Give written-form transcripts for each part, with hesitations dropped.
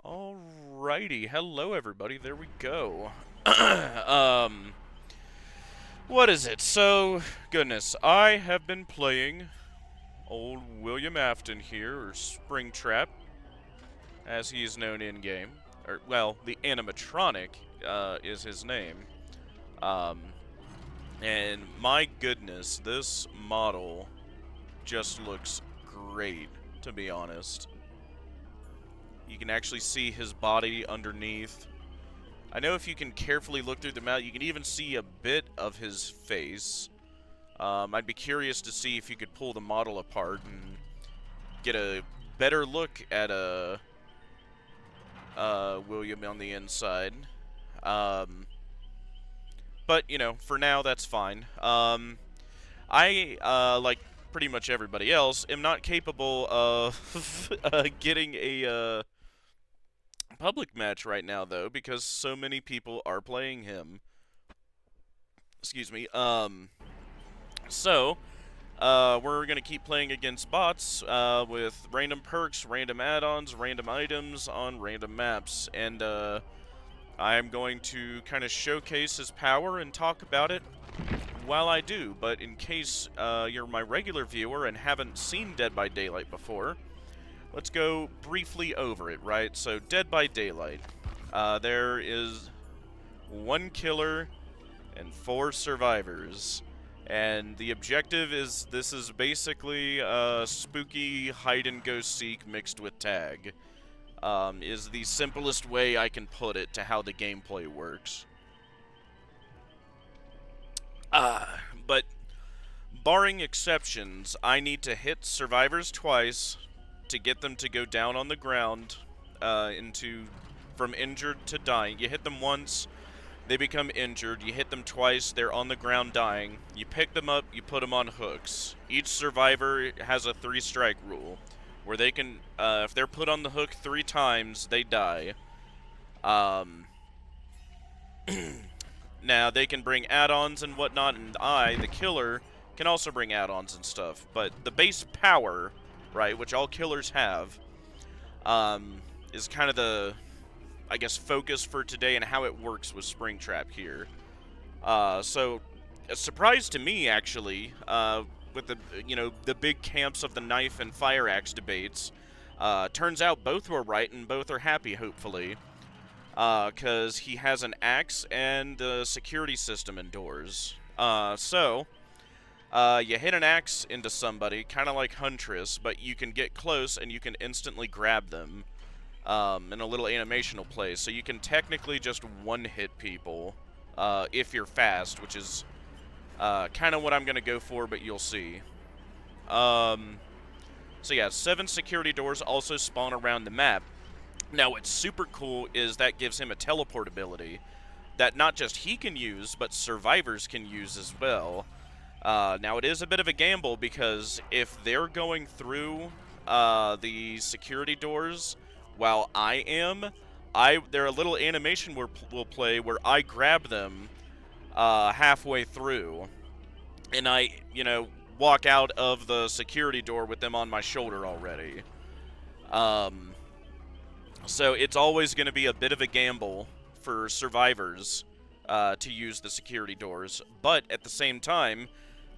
Alrighty, hello everybody, there we go. um, what is it? So, goodness, I have been playing old William Afton here, or Springtrap, as he is known in-game. Or, well, the animatronic, is his name. Um, and my goodness, this model just looks great, to be honest. You can actually see his body underneath. I know if you can carefully look through the mouth, you can even see a bit of his face. I'd be curious to see if you could pull the model apart and get a better look at William on the inside. But, you know, for now, that's fine. I, like pretty much everybody else, am not capable of getting a public match right now, though, because so many people are playing him. Excuse me. So, we're going to keep playing against bots with random perks, random add-ons, random items on random maps. And I'm going to kind of showcase his power and talk about it while I do. But in case you're my regular viewer and haven't seen Dead by Daylight before, let's go briefly over it, right? So, Dead by Daylight. There is one killer and 4 survivors. And the objective is, this is basically spooky hide-and-go-seek mixed with tag. Is the simplest way I can put it to how the gameplay works. But barring exceptions, I need to hit survivors twice to get them to go down on the ground from injured to dying. You hit them once, they become injured. You hit them twice, they're on the ground dying. You pick them up, you put them on hooks. Each survivor has a 3-strike rule, where they can, if they're put on the hook 3 times, they die. Now, they can bring add-ons and whatnot, and I, the killer, can also bring add-ons and stuff. But the base power, right, which all killers have, is kind of the, I guess, focus for today and how it works with Springtrap here. So, a surprise to me, actually, with the, the big camps of the knife and fire axe debates, turns out both were right and both are happy, hopefully. Because he has an axe and a security system indoors. You hit an axe into somebody, kind of like Huntress, but you can get close and you can instantly grab them. And a little animation will play. So you can technically just one-hit people if you're fast, which is kind of what I'm going to go for, but you'll see. So yeah, 7 security doors also spawn around the map. Now what's super cool is that gives him a teleport ability that not just he can use, but survivors can use as well. Now it is a bit of a gamble because if they're going through the security doors while I am, there a little animation will play where I grab them halfway through, and I, walk out of the security door with them on my shoulder already. So it's always going to be a bit of a gamble for survivors to use the security doors, but at the same time,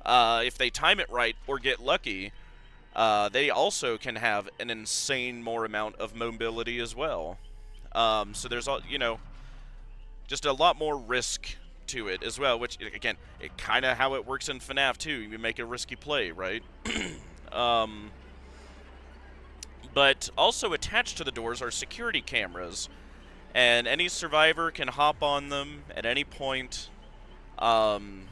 if they time it right or get lucky, they also can have an insane more amount of mobility as well. So there's, just a lot more risk to it as well, which, again, it kind of how it works in FNAF too. You make a risky play, right? But also attached to the doors are security cameras, and any survivor can hop on them at any point, and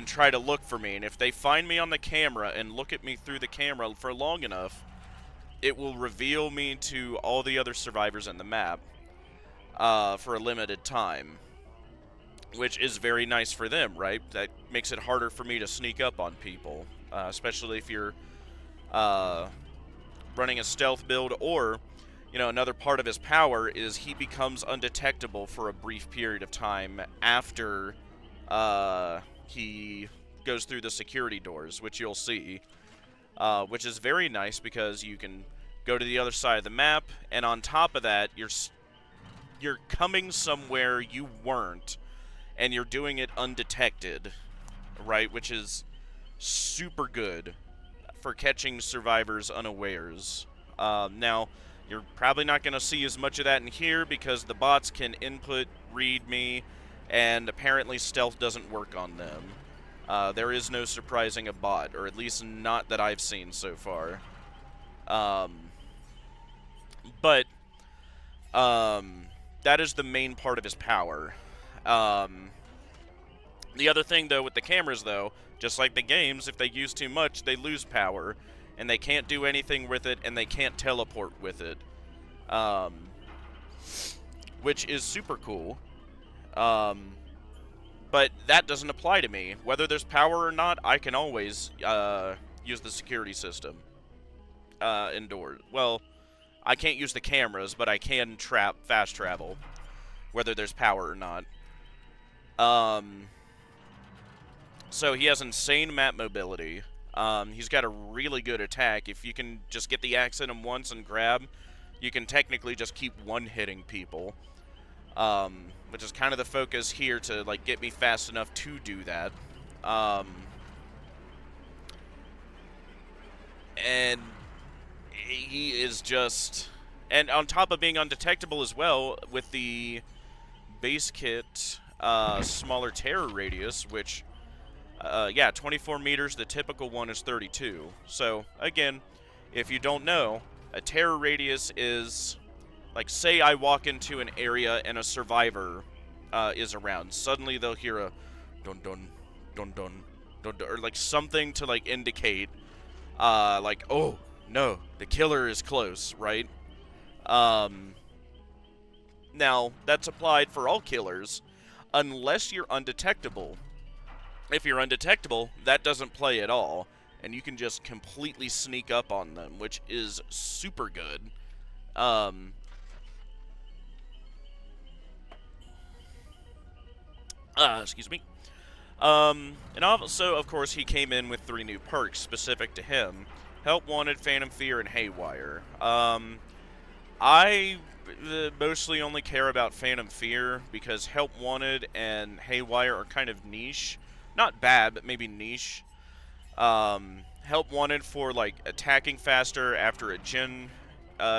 try to look for me. And if they find me on the camera and look at me through the camera for long enough, it will reveal me to all the other survivors in the map for a limited time, which is very nice for them, right? That makes it harder for me to sneak up on people, especially if you're running a stealth build, or, another part of his power is he becomes undetectable for a brief period of time after he goes through the security doors, which you'll see, which is very nice because you can go to the other side of the map, and on top of that, you're coming somewhere you weren't, and you're doing it undetected, right? Which is super good for catching survivors unawares. Now, you're probably not going to see as much of that in here because the bots can input, read me, and apparently stealth doesn't work on them. There is no surprising a bot, or at least not that I've seen so far. But that is the main part of his power. The other thing, though, with the cameras, though, just like the games, if they use too much, they lose power, and they can't do anything with it, and they can't teleport with it, which is super cool. But that doesn't apply to me. Whether there's power or not, I can always use the security system indoors. Well, I can't use the cameras, but I can fast travel, whether there's power or not. So he has insane map mobility. He's got a really good attack. If you can just get the axe in him once and grab, you can technically just keep one-hitting people. Which is kind of the focus here to like get me fast enough to do that. And he is just... And on top of being undetectable as well, with the base kit smaller terror radius, which... yeah, 24 meters, the typical one is 32. So, again, if you don't know, a terror radius is, like, say I walk into an area and a survivor is around. Suddenly they'll hear a dun-dun, dun-dun, dun-dun, or, like, something to, like, indicate, like, oh, no, the killer is close, right? Now, that's applied for all killers, unless you're undetectable. If you're undetectable, that doesn't play at all, and you can just completely sneak up on them, which is super good. Excuse me. And also, of course, he came in with 3 new perks specific to him. Help Wanted, Phantom Fear, and Haywire. I mostly only care about Phantom Fear because Help Wanted and Haywire are kind of niche. Not bad, but maybe niche. Help Wanted for, like, attacking faster after a gen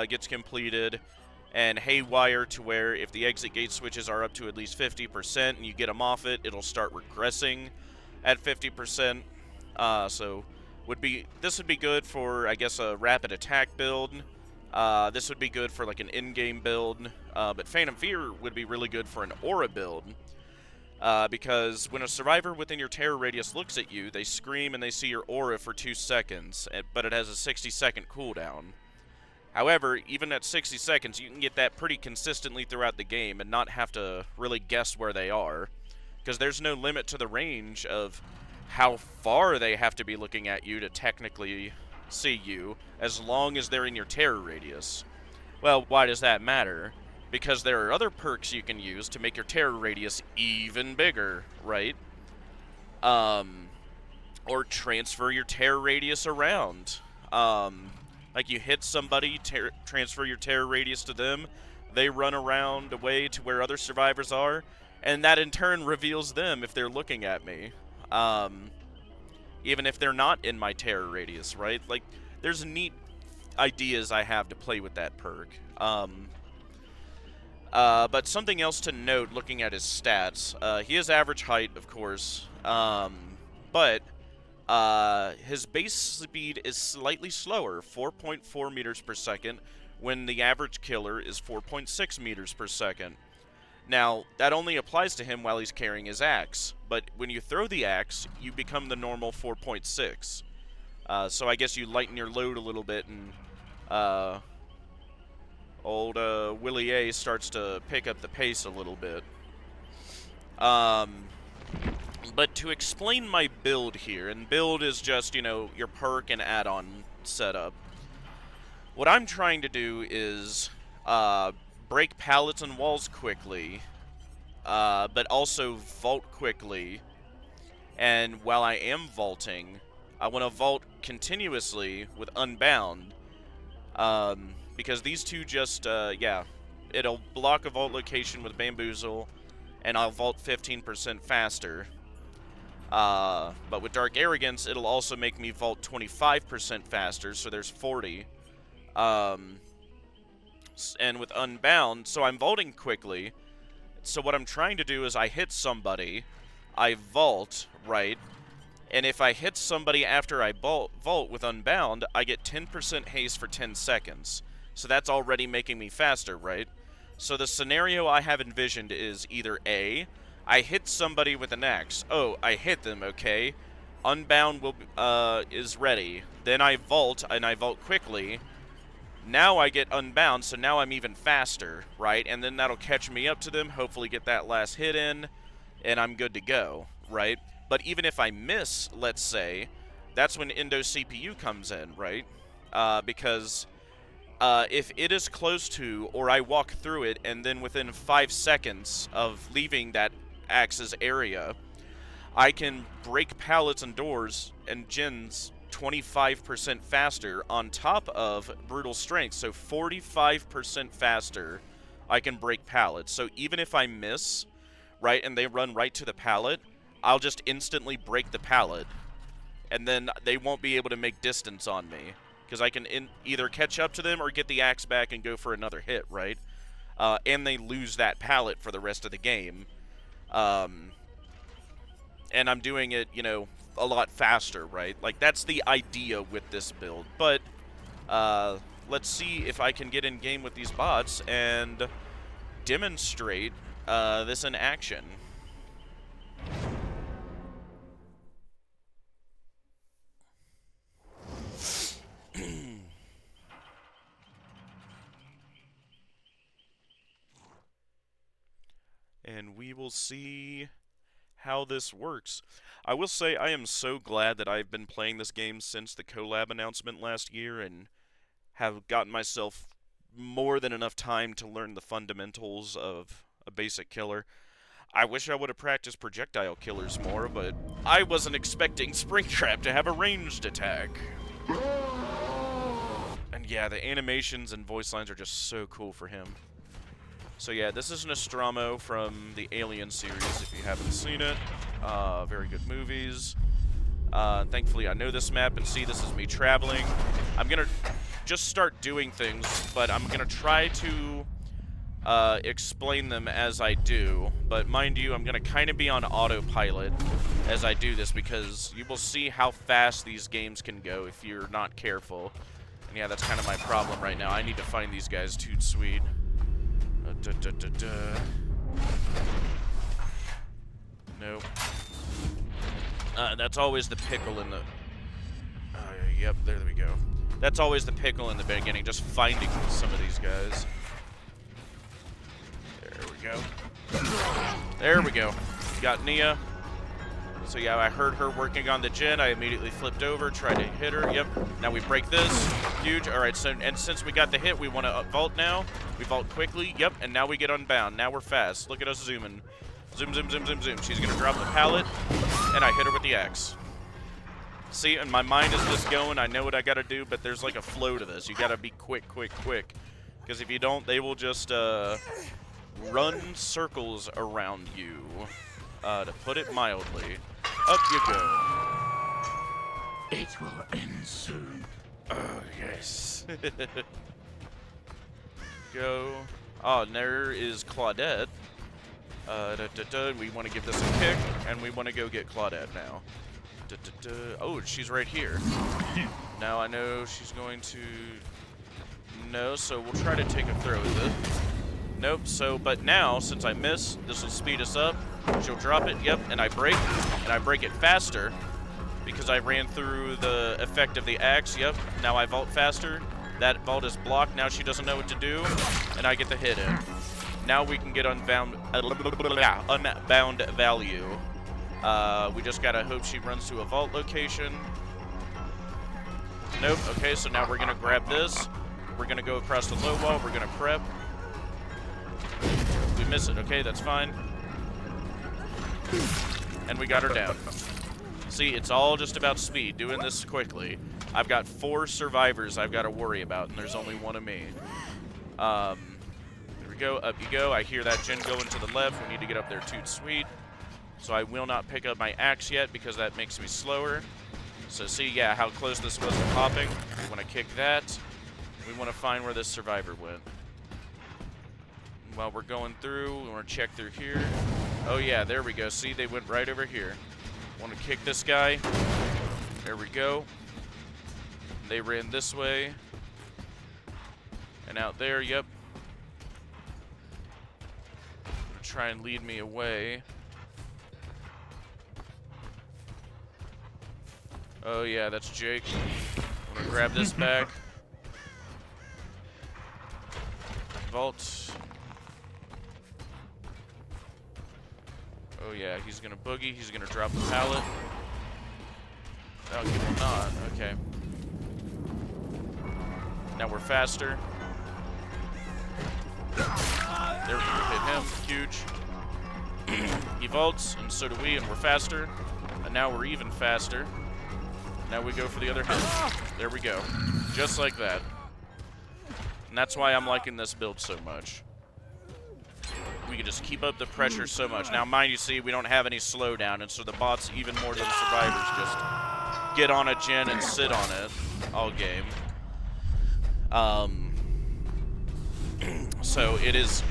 gets completed. And Haywire to where if the exit gate switches are up to at least 50% and you get them off it, it'll start regressing at 50%. So this would be good for, I guess, a rapid attack build. This would be good for, like, an in-game build. But Phantom Fear would be really good for an aura build. Because when a survivor within your terror radius looks at you, they scream and they see your aura for 2 seconds, but it has a 60-second cooldown. However, even at 60 seconds, you can get that pretty consistently throughout the game and not have to really guess where they are, because there's no limit to the range of how far they have to be looking at you to technically see you, as long as they're in your terror radius. Well, why does that matter? Because there are other perks you can use to make your terror radius even bigger, right? Or transfer your terror radius around. Like you hit somebody, transfer your terror radius to them, they run around away to where other survivors are, and that in turn reveals them if they're looking at me. Even if they're not in my terror radius, right? Like, there's neat ideas I have to play with that perk. But something else to note looking at his stats, he has average height, of course, but his base speed is slightly slower, 4.4 meters per second, when the average killer is 4.6 meters per second. Now, that only applies to him while he's carrying his axe, but when you throw the axe, you become the normal 4.6. So I guess you lighten your load a little bit, and old Willie A starts to pick up the pace a little bit. But to explain my build here, and build is just, you know, your perk and add-on setup. What I'm trying to do is break pallets and walls quickly, but also vault quickly. And while I am vaulting, I want to vault continuously with Unbound, because these two just, yeah, it'll block a vault location with Bamboozle, and I'll vault 15% faster. But with Dark Arrogance, it'll also make me vault 25% faster, so there's 40. And with Unbound, so I'm vaulting quickly. So what I'm trying to do is I hit somebody, I vault, right? And if I hit somebody after I vault with Unbound, I get 10% haste for 10 seconds. So that's already making me faster, right? So the scenario I have envisioned is either A, I hit somebody with an axe. Oh, I hit them, okay. Unbound is ready. Then I vault, and I vault quickly. Now I get Unbound, so now I'm even faster, right? And then that'll catch me up to them, hopefully get that last hit in, and I'm good to go, right? But even if I miss, let's say, that's when Endo CPU comes in, right? Because if it is close to, or I walk through it, and then within 5 seconds of leaving that axe's area, I can break pallets and doors and gens 25% faster on top of Brutal Strength. So 45% faster I can break pallets. So even if I miss, right, and they run right to the pallet, I'll just instantly break the pallet. And then they won't be able to make distance on me. Because I can either catch up to them or get the axe back and go for another hit, right? And they lose that pallet for the rest of the game. And I'm doing it, you know, a lot faster, right? Like, that's the idea with this build. But let's see if I can get in game with these bots and demonstrate this in action. And we will see how this works. I will say I am so glad that I've been playing this game since the collab announcement last year and have gotten myself more than enough time to learn the fundamentals of a basic killer. I wish I would have practiced projectile killers more, but I wasn't expecting Springtrap to have a ranged attack. And yeah, the animations and voice lines are just so cool for him. So yeah, this is Nostromo from the Alien series, if you haven't seen it. Very good movies. Thankfully, I know this map, and see, this is me traveling. I'm gonna just start doing things, but I'm gonna try to explain them as I do. But mind you, I'm gonna kind of be on autopilot as I do this, because you will see how fast these games can go if you're not careful. And yeah, that's kind of my problem right now. I need to find these guys toot sweet. Nope. That's always the pickle in the... yep, there we go. That's always the pickle in the beginning, just finding some of these guys. There we go. There we go. Got Nia. So yeah, I heard her working on the gen. I immediately flipped over, tried to hit her. Yep. Now we break this. Huge. All right. So, and since we got the hit, we want to vault now. We vault quickly. Yep. And now we get Unbound. Now we're fast. Look at us zooming. Zoom, zoom, zoom, zoom, zoom. She's gonna drop the pallet, and I hit her with the axe. See, and my mind is just going. I know what I gotta do, but there's like a flow to this. You gotta be quick, quick, quick. Because if you don't, they will just run circles around you. To put it mildly. Up you go. It will end soon. Oh, yes. Go. Oh, and there is Claudette. We want to give this a kick, and we want to go get Claudette now. Oh, she's right here. Now I know she's going to... No, so we'll try to take a throw with it. Nope, so, but now, since I miss, this will speed us up. She'll drop it, yep, and I break it faster because I ran through the effect of the axe, yep. Now I vault faster. That vault is blocked, now she doesn't know what to do, and I get the hit in. Now we can get unbound value. We just gotta hope she runs to a vault location. Nope, okay, so now we're gonna grab this. We're gonna go across the low wall, we're gonna prep. We miss it, okay, that's fine. And we got her down. See, it's all just about speed, doing this quickly. I've got 4 survivors I've got to worry about, and there's only one of me. There we we go. Up you go. I hear that gen going to the left. We need to get up there too. Sweet. So I will not pick up my axe yet because that makes me slower. So see, yeah, how close this was to popping. We want to kick that. We want to find where this survivor went. While we're going through, we want to check through here. Oh yeah, there we go. See, they went right over here. Want to kick this guy. There we go. They ran this way. And out there, yep. Try and lead me away. Oh yeah, that's Jake. I'm gonna grab this back. Vault. Oh yeah, he's gonna boogie. He's gonna drop the pallet. Oh, he will not. Okay. Now we're faster. There we go, hit him, huge. He vaults, and so do we, and we're faster. And now we're even faster. Now we go for the other hit. There we go. Just like that. And that's why I'm liking this build so much. We can just keep up the pressure so much. Now, mind you, see, we don't have any slowdown, and so the bots, even more than survivors, just get on a gen and sit on it all game. So it is.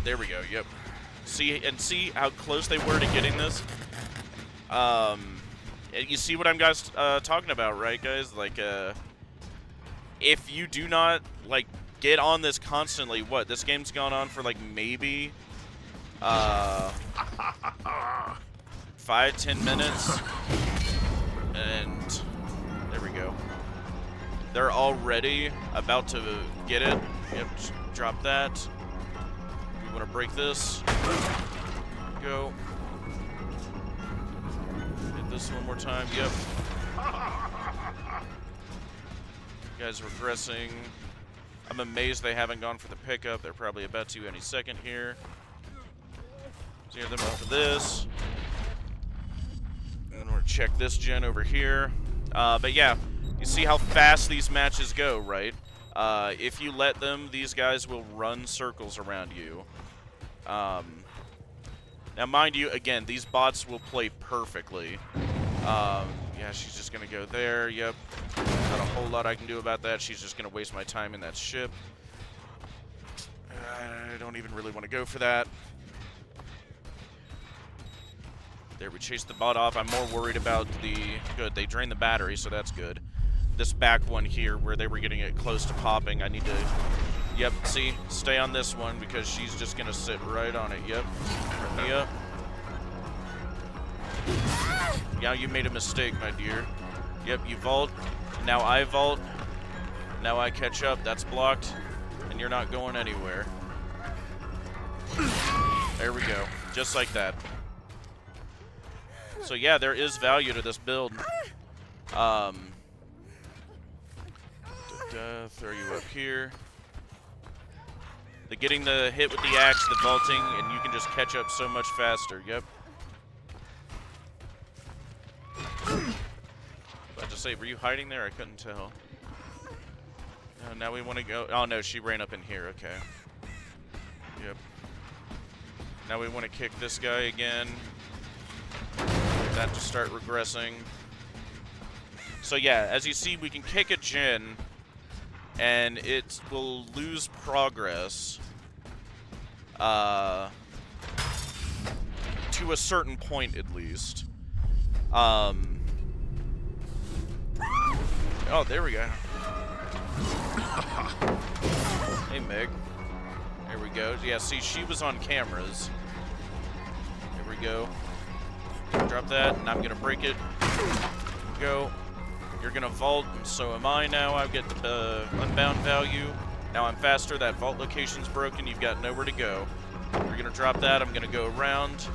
There we go. Yep. See how close they were to getting this. You see what I'm talking about, right, guys? Like, if you do not like get on this constantly, what this game's gone on for like maybe 5-10 minutes, and there we go. They're already about to get it. Yep, drop that. We want to break this. Go. Hit this one more time. Yep. You guys are regressing. I'm amazed they haven't gone for the pickup. They're probably about to any second here. So here, them for this. And we're gonna check this gen over here. But yeah, you see how fast these matches go, right? If you let them, these guys will run circles around you. Now, mind you, again, these bots will play perfectly. Yeah, she's just going to go there. Yep. Not a whole lot I can do about that. She's just going to waste my time in that ship. I don't even really want to go for that. There, we chased the bot off. I'm more worried about the... Good, they drained the battery, so that's good. This back one here, where they were getting it close to popping, I need to... Yep, see? Stay on this one, because she's just going to sit right on it. Yep. Yep. Yeah, you made a mistake, my dear. Yep, you vault. Now I vault. Now I catch up. That's blocked. And you're not going anywhere. There we go. Just like that. So yeah, there is value to this build. Throw you up here. Getting the hit with the axe, the vaulting, and you can just catch up so much faster. Yep. About to say, were you hiding there? I couldn't tell. Now we want to go. Oh no, she ran up in here. Okay. Yep. Now we want to kick this guy again. Get that to start regressing. So yeah, as you see, we can kick a gen, and it will lose progress to a certain point, at least. Oh, there we go. Hey, Meg. There we go. Yeah, see, she was on cameras. There we go. Drop that, and I'm going to break it. Go. You're going to vault, and so am I now. I get the unbound value. Now I'm faster. That vault location's broken. You've got nowhere to go. You're going to drop that. I'm going to go around.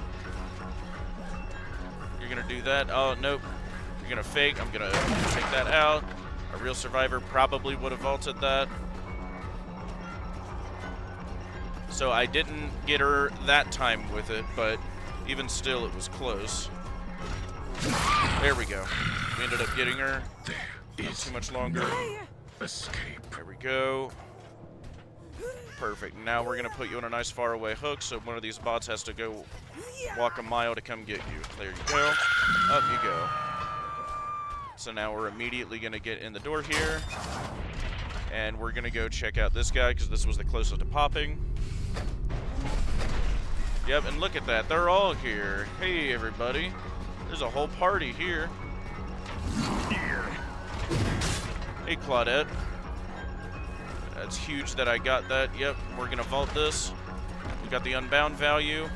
You're going to do that. Oh, nope. You're going to fake. I'm going to take that out. A real survivor probably would have vaulted that. So I didn't get her that time with it, but even still, it was close. There we go. We ended up getting her. Not too much longer. Escape. There we go. Perfect. Now we're going to put you on a nice faraway hook, so one of these bots has to go walk a mile to come get you. There you go. Up you go. So now we're immediately going to get in the door here. And we're going to go check out this guy, because this was the closest to popping. Yep, and look at that. They're all here. Hey, everybody. There's a whole party here. Hey, Claudette. That's huge that I got that. Yep, we're going to vault this. We got the unbound value.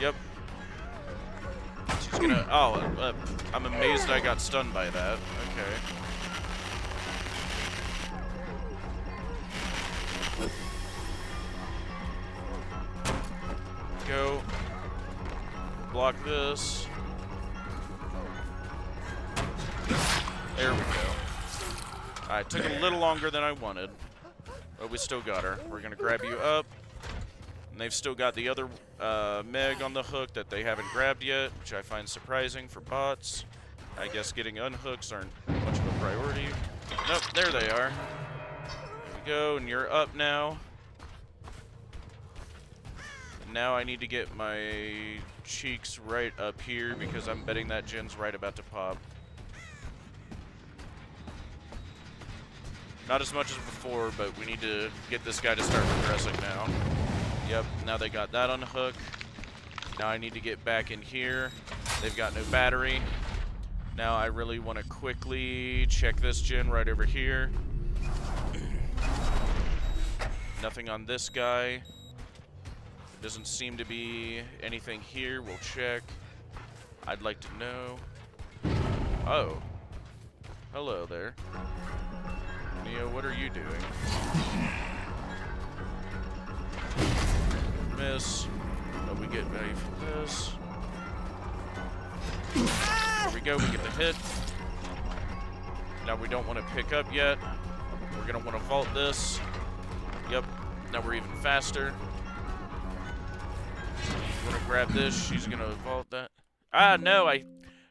Yep. She's going to... Oh, I'm amazed I got stunned by that. Okay. Go. Block this. There we go. Alright, took a little longer than I wanted, but we still got her. We're going to grab you up. And they've still got the other Meg on the hook that they haven't grabbed yet, which I find surprising for bots. I guess getting unhooks aren't much of a priority. Nope, there they are. There we go, and you're up now. Now I need to get my cheeks right up here because I'm betting that gen's right about to pop. Not as much as before, but we need to get this guy to start progressing now. Yep, now they got that on the hook. Now I need to get back in here. They've got no battery. Now I really want to quickly check this gen right over here. Nothing on this guy. Doesn't seem to be anything here. We'll check. I'd like to know. Oh. Hello there. Neo, what are you doing? Miss. Oh, we get value from this. There we go, we get the hit. Now we don't want to pick up yet. We're going to want to vault this. Yep, now we're even faster. We're going to grab this. She's going to vault that. Ah, no,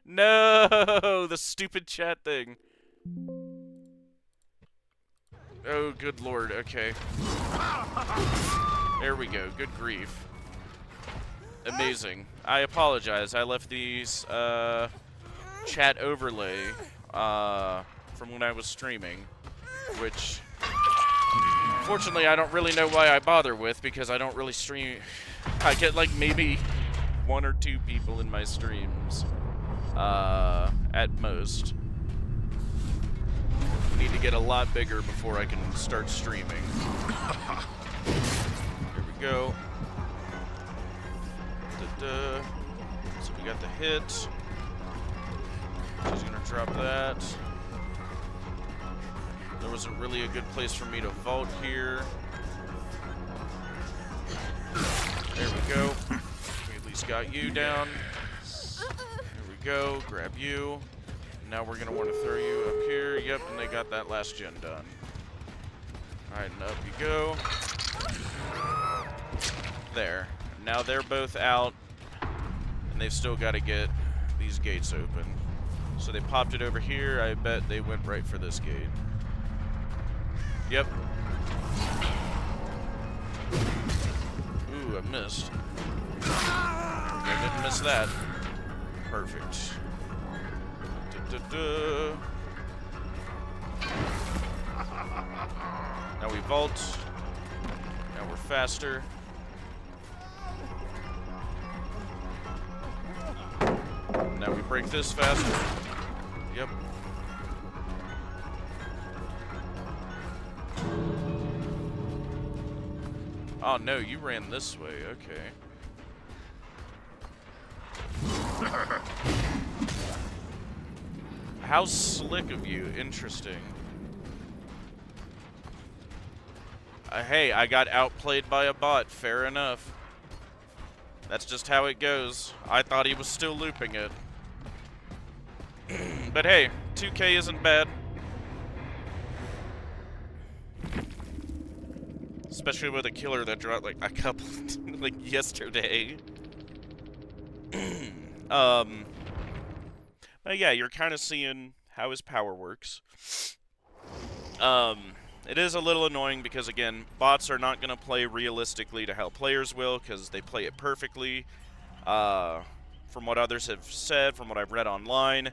No! The stupid chat thing. Oh, good lord, okay. There we go, good grief. Amazing. I apologize, I left these, chat overlay, from when I was streaming, which, fortunately, I don't really know why I bother with, because I don't really stream. I get, like, maybe 1 or 2 people in my streams, at most. Need to get a lot bigger before I can start streaming. Here we go. So we got the hit. She's gonna drop that. There wasn't really a good place for me to vault here. There we go. We at least got you down. Here we go. Grab you. Now we're going to want to throw you up here. Yep, and they got that last gen done. Alright, and up you go. There. Now they're both out, and they've still got to get these gates open. So they popped it over here. I bet they went right for this gate. Yep. Ooh, I missed. I didn't miss that. Perfect. Now we vault. Now we're faster. Now we break this faster. Yep. Oh no, you ran this way. Okay. How slick of you. Interesting. Hey, I got outplayed by a bot. Fair enough. That's just how it goes. I thought he was still looping it. But hey, 2K isn't bad. Especially with a killer that dropped like a couple, like yesterday. But yeah, you're kind of seeing how his power works. And It is a little annoying because, again, bots are not going to play realistically to how players will because they play it perfectly. From what others have said, from what I've read online,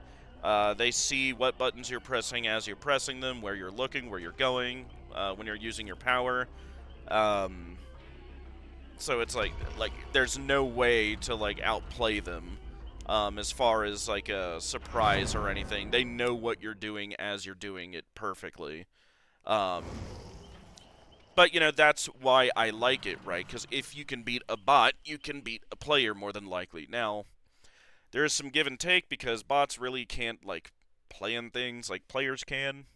they see what buttons you're pressing as you're pressing them, where you're looking, where you're going, when you're using your power. So it's like there's no way to like outplay them as far as like a surprise or anything. They know what you're doing as you're doing it perfectly. But you know, that's why I like it, right? Because if you can beat a bot, you can beat a player more than likely. Now, there is some give and take because bots really can't like plan things like players can.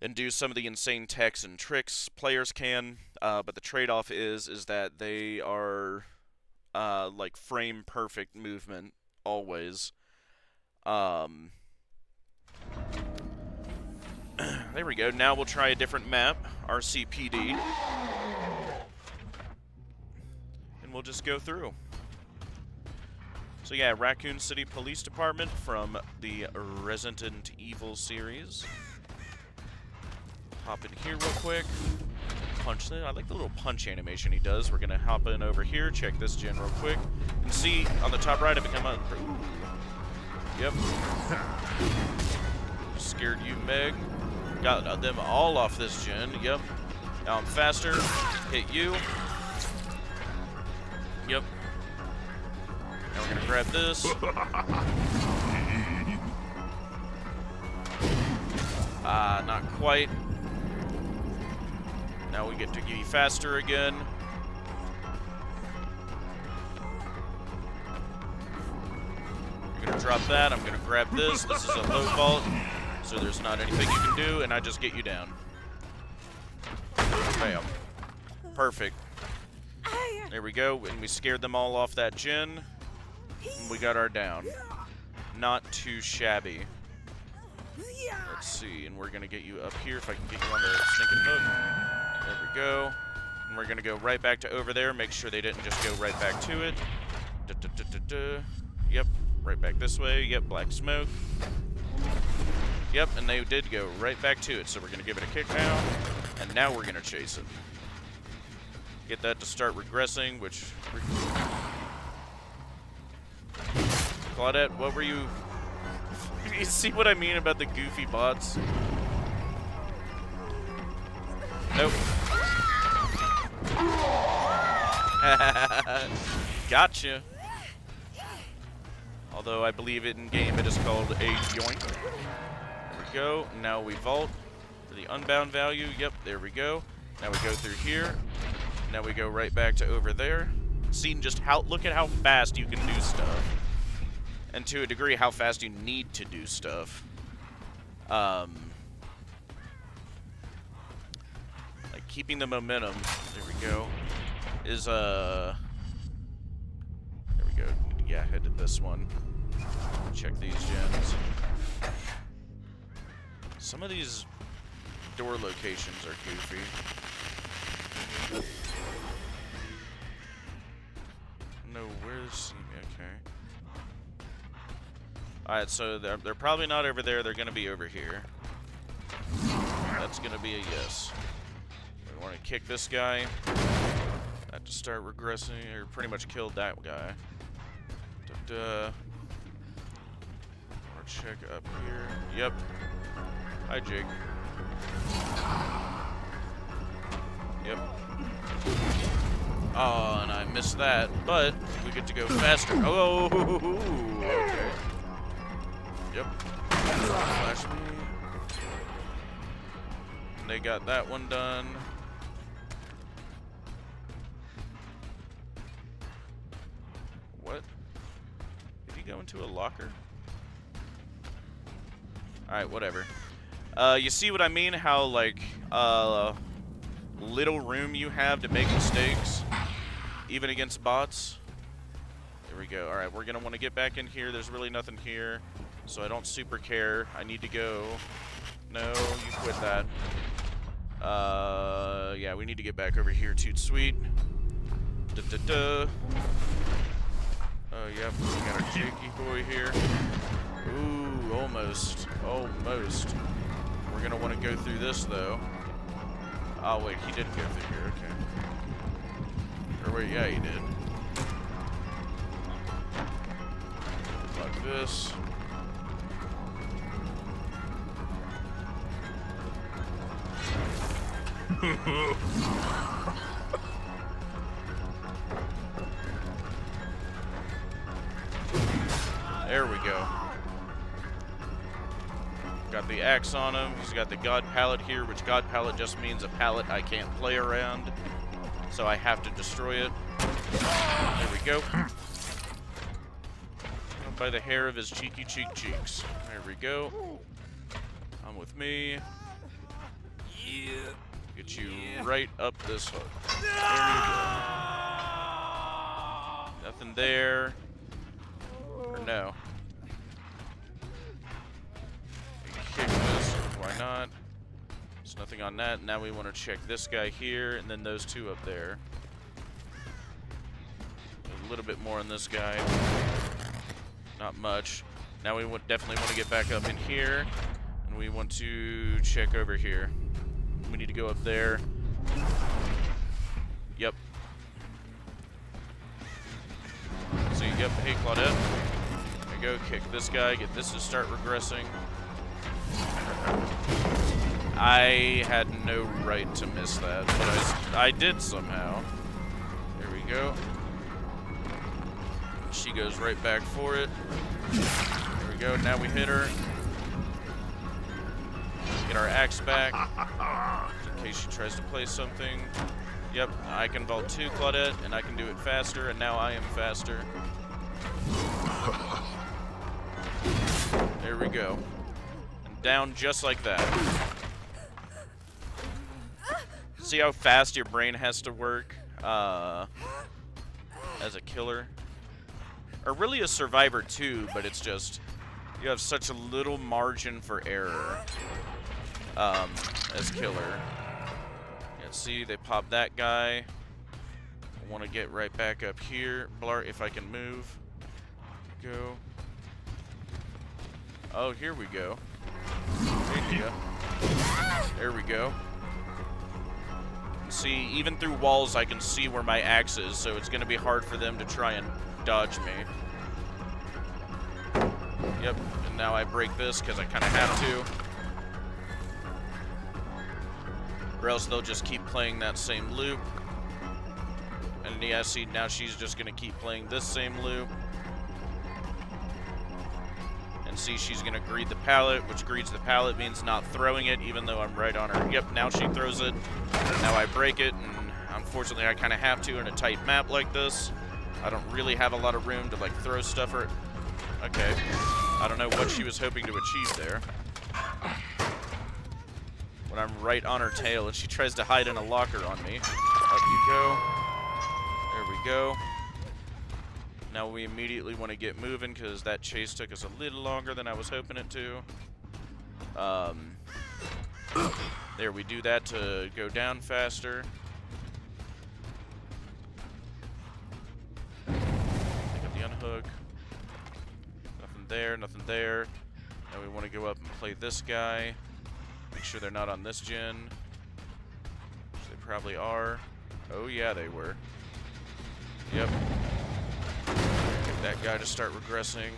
And do some of the insane techs and tricks players can. But the trade-off is that they are like frame perfect movement always. There we go. Now we'll try a different map, RCPD, and we'll just go through. So yeah, Raccoon City Police Department from the Resident Evil series. Hop in here real quick. Punch it. I like the little punch animation he does. We're gonna hop in over here, check this gen real quick, and see on the top right I become a. Ooh. Yep. Scared you, Meg. Got them all off this gen. Yep. Now I'm faster. Hit you. Yep. Now we're gonna grab this. Not quite. Now we get to be faster again. You're gonna drop that. I'm gonna grab this. This is a low vault, so there's not anything you can do, and I just get you down. Bam. Perfect. There we go, and we scared them all off that gen. And we got our down. Not too shabby. Let's see, and we're gonna get you up here if I can get you on the stinking hook. There we go. And we're gonna go right back to over there. Make sure they didn't just go right back to it. Yep, right back this way. Yep, black smoke. Yep, and they did go right back to it. So we're gonna give it a kick now, and now we're gonna chase it. Get that to start regressing, which. Claudette, what were you? You see what I mean about the goofy bots? Nope. Gotcha. Although I believe it in game it is called a yoink. There we go. Now we vault for the unbound value. Yep, there we go. Now we go through here. Now we go right back to over there. Seeing just how, look at how fast you can do stuff. And to a degree, how fast you need to do stuff. Like keeping the momentum, there we go, is, there we go, yeah, headed this one. Check these gens. Some of these door locations are goofy. No, where's, okay. Alright, so they're probably not over there. They're going to be over here. That's going to be a yes. We want to kick this guy. Have to start regressing, or pretty much killed that guy. Or check up here. Yep. Hi, Jake. Yep. Oh, and I missed that, but we get to go faster. Oh, okay. Yep. Flash me. They got that one done. What? Did he go into a locker? Alright, whatever. You see what I mean? How, like, little room you have to make mistakes, even against bots? There we go. Alright, we're gonna want to get back in here. There's really nothing here. So I don't super care. I need to go. No, you quit that. Yeah, we need to get back over here. Toot sweet. Oh, yep. We got our Jakey boy here. Ooh, almost. Almost. We're We're gonna want to go through this though. Oh wait, he didn't go through here. Okay. Or wait, yeah, he did. Like this. There we go. Got the axe on him. He's got the god pallet here, which god pallet just means a pallet I can't play around. So I have to destroy it. There we go. By the hair of his cheeky cheeks. There we go. Come with me. Yeah. Get you right up this hook. There you go. Nothing there. Or no. Kick this. Why not? There's nothing on that. Now we want to check this guy here, and then those two up there. A little bit more on this guy. Not much. Now we definitely want to get back up in here, and we want to check over here. We need to go up there. Yep. So, yep, hey Claudette. There you go, kick this guy, get this to start regressing. I had no right to miss that, but I did somehow. There we go. She goes right back for it. There we go, now we hit her. Get our axe back, in case she tries to play something. Yep, I can vault 2, Claudette, and I can do it faster, and now I am faster. There we go. And down just like that. See how fast your brain has to work as a killer? Or really a survivor too, but it's just, you have such a little margin for error as killer. Yeah, see, they pop that guy. I want to get right back up here. Blart, if I can move. Go. Oh, here we go. There we go. See, even through walls, I can see where my axe is, so it's going to be hard for them to try and dodge me. Yep, and now I break this because I kind of have to. Or else they'll just keep playing that same loop. And yeah, see, now she's just going to keep playing this same loop. And see, she's going to greed the pallet, which greeds the pallet means not throwing it, even though I'm right on her. Yep, now she throws it. Now I break it, and unfortunately I kind of have to in a tight map like this. I don't really have a lot of room to, like, throw stuff or... Okay. I don't know what she was hoping to achieve there. When I'm right on her tail, and she tries to hide in a locker on me. Up you go. There we go. Now we immediately want to get moving because that chase took us a little longer than I was hoping it to. There, we do that to go down faster. Pick up the unhook. Nothing there, nothing there. Now we want to go up and play this guy. Make sure they're not on this gen. Which they probably are. Oh yeah, they were. Yep. Get that guy to start regressing.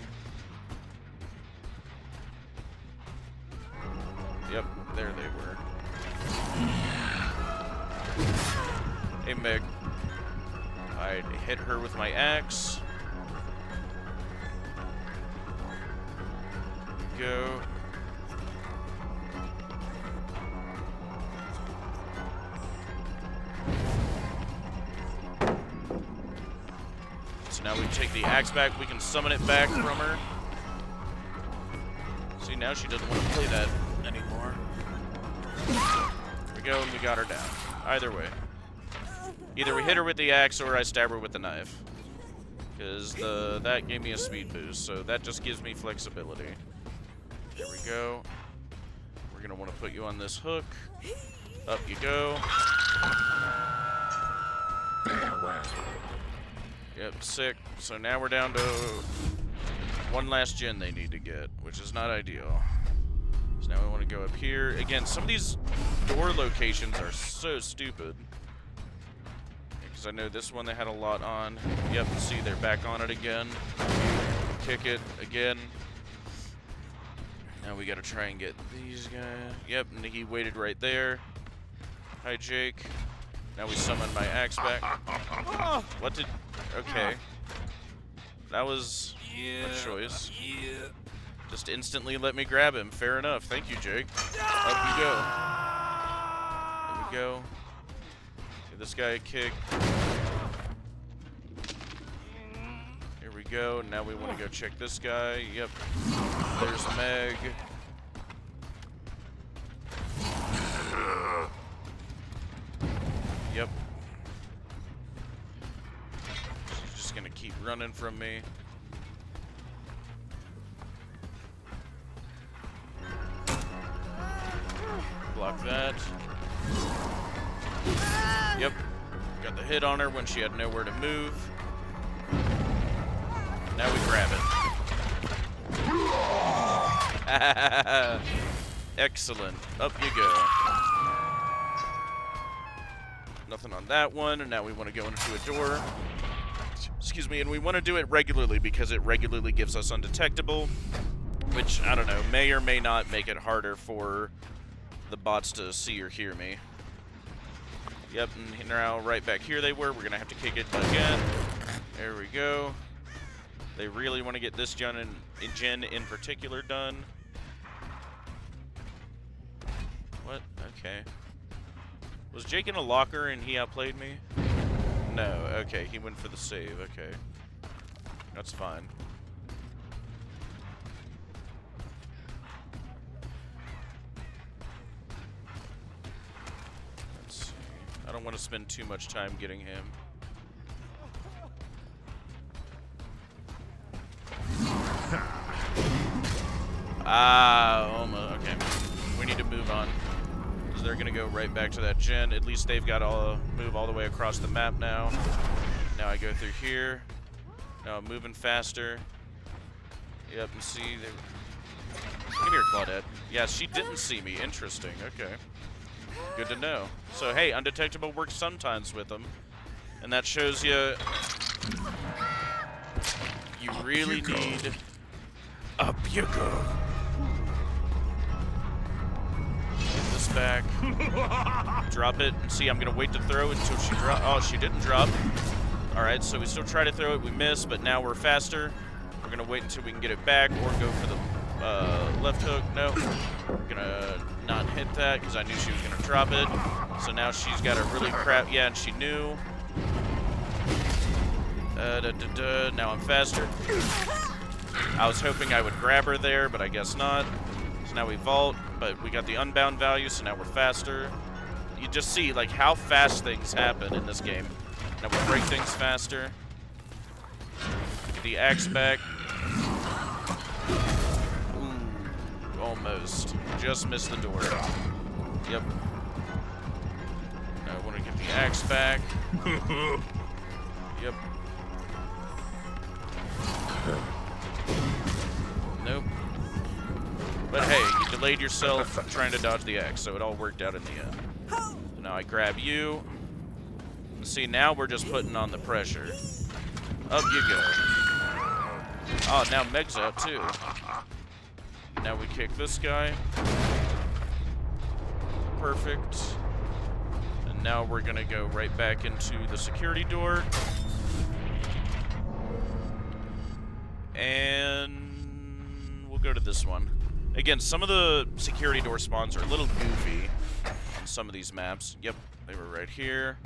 Yep, there they were. Hey Meg. I hit her with my axe. Go. So now we take the axe back, we can summon it back from her. See, now she doesn't want to play that anymore. There we go, and we got her down. Either way. Either we hit her with the axe or I stab her with the knife. Because that gave me a speed boost, so that just gives me flexibility. There we go. We're going to want to put you on this hook. Up you go. Farewell. Yep, sick. So now we're down to one last gen they need to get, which is not ideal. So now we want to go up here. Again, some of these door locations are so stupid. Because I know this one they had a lot on. Yep, see, they're back on it again. Kick it again. Now we gotta try and get these guys. Yep, and he waited right there. Hi, Jake. Now we summon my axe back. Oh, what did... Okay. That was a choice. Just instantly let me grab him. Fair enough. Thank you, Jake. Up you go. There we go. Give this guy a kick. Here we go. Now we want to go check this guy. Yep. There's Meg. Yep. She's just gonna keep running from me. Block that. Yep. Got the hit on her when she had nowhere to move. Now we grab it. Excellent. Up you go. Nothing on that one, and now we want to go into a door. Excuse me, and we want to do it regularly because it regularly gives us undetectable, which, I don't know, may or may not make it harder for the bots to see or hear me. Yep, and now right back here they were. We're going to have to kick it again. There we go. They really want to get this gen in particular done. What? Okay. Was Jake in a locker and he outplayed me? No, okay, he went for the save, okay. That's fine. Let's see. I don't want to spend too much time getting him. Almost, okay. We need to move on. They're gonna go right back to that gen. At least they've got to move all the way across the map now. Now I go through here. Now I'm moving faster. Yep, and see, come here, Claudette. Yeah, she didn't see me. Interesting. Okay. Good to know. So, hey, undetectable works sometimes with them. And that shows you really need... Up you go. Get this back. Drop it. And see, I'm going to wait to throw it until she drops. Oh, she didn't drop. Alright, so we still try to throw it. We miss, but now we're faster. We're going to wait until we can get it back or go for the left hook. No. We're going to not hit that because I knew she was going to drop it. So now she's got a really crap... Yeah, and she knew. Now I'm faster. I was hoping I would grab her there, but I guess not. So now we vault, but we got the unbound value, so now we're faster. You just see, like, how fast things happen in this game. Now we break things faster. Get the axe back. Ooh, almost. Just missed the door. Yep. Now I want to get the axe back. Yep. Nope. But hey, you delayed yourself trying to dodge the axe, so it all worked out in the end. So now I grab you. And see, now we're just putting on the pressure. Up you go. Oh, now Meg's up too. Now we kick this guy. Perfect. And now we're gonna go right back into the security door. And we'll go to this one. Again, some of the security door spawns are a little goofy on some of these maps. Yep, they were right here.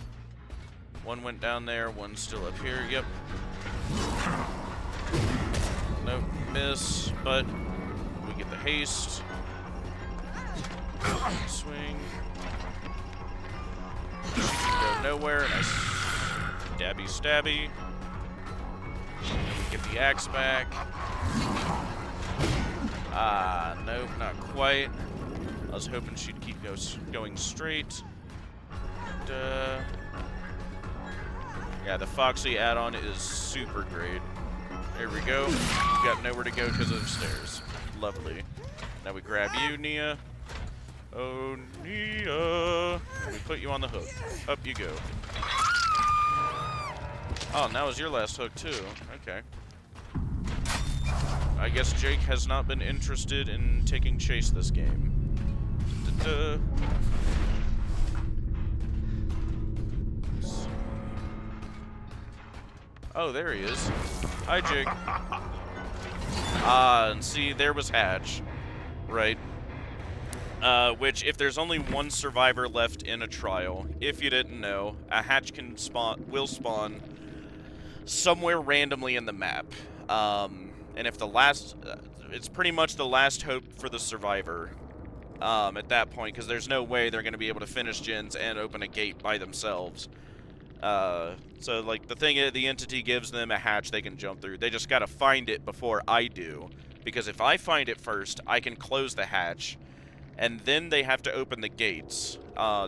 One went down there, one's still up here. Yep. Nope, miss, but we get the haste. Swing. She can go nowhere, and I stabby stabby. Get the axe back. Ah, nope, not quite. I was hoping she'd keep going straight. Yeah, the Foxy add-on is super great. There we go. You got nowhere to go because of the stairs. Lovely. Now we grab you, Nia. Oh, Nia. And we put you on the hook. Up you go. Oh, now is your last hook, too. Okay. I guess Jake has not been interested in taking chase this game. Da-da. Oh, there he is. Hi, Jake. And see, there was Hatch. Right. Which, if there's only one survivor left in a trial, if you didn't know, a hatch will spawn somewhere randomly in the map. And if the last, it's pretty much the last hope for the survivor. At that point, because there's no way they're going to be able to finish gens and open a gate by themselves. So like the entity gives them a hatch they can jump through. They just got to find it before I do, because if I find it first, I can close the hatch. And then they have to open the gates.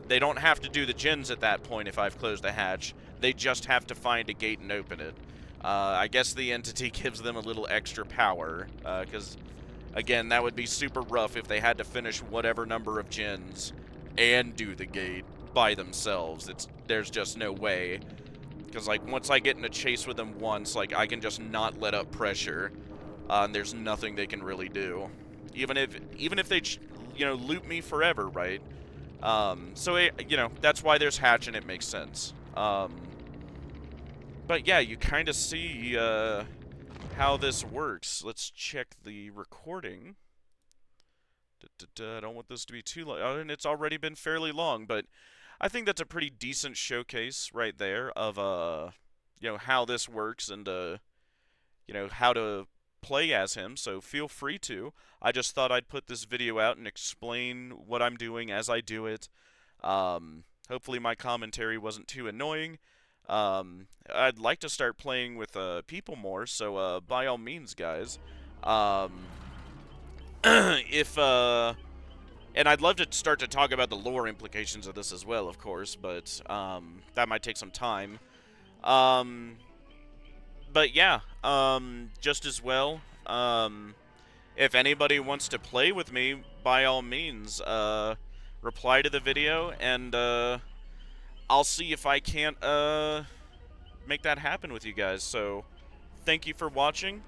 They don't have to do the gens at that point if I've closed the hatch. They just have to find a gate and open it. I guess the entity gives them a little extra power, because, again, that would be super rough if they had to finish whatever number of gens and do the gate by themselves. There's just no way. Because, like, once I get in a chase with them once, like, I can just not let up pressure, and there's nothing they can really do. Even if they loop me forever, right? So that's why there's hatch and it makes sense. But yeah, you kind of see how this works. Let's check the recording. I don't want this to be too long, and it's already been fairly long, but I think that's a pretty decent showcase right there of how this works and how to play as him, so feel free to. I just thought I'd put this video out and explain what I'm doing as I do it. Hopefully my commentary wasn't too annoying. I'd like to start playing with people more, so by all means, guys. And I'd love to start to talk about the lore implications of this as well, of course, but that might take some time. But yeah, just as well, if anybody wants to play with me, by all means, reply to the video, and I'll see if I can't make that happen with you guys. So, thank you for watching,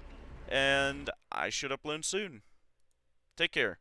and I should upload soon. Take care.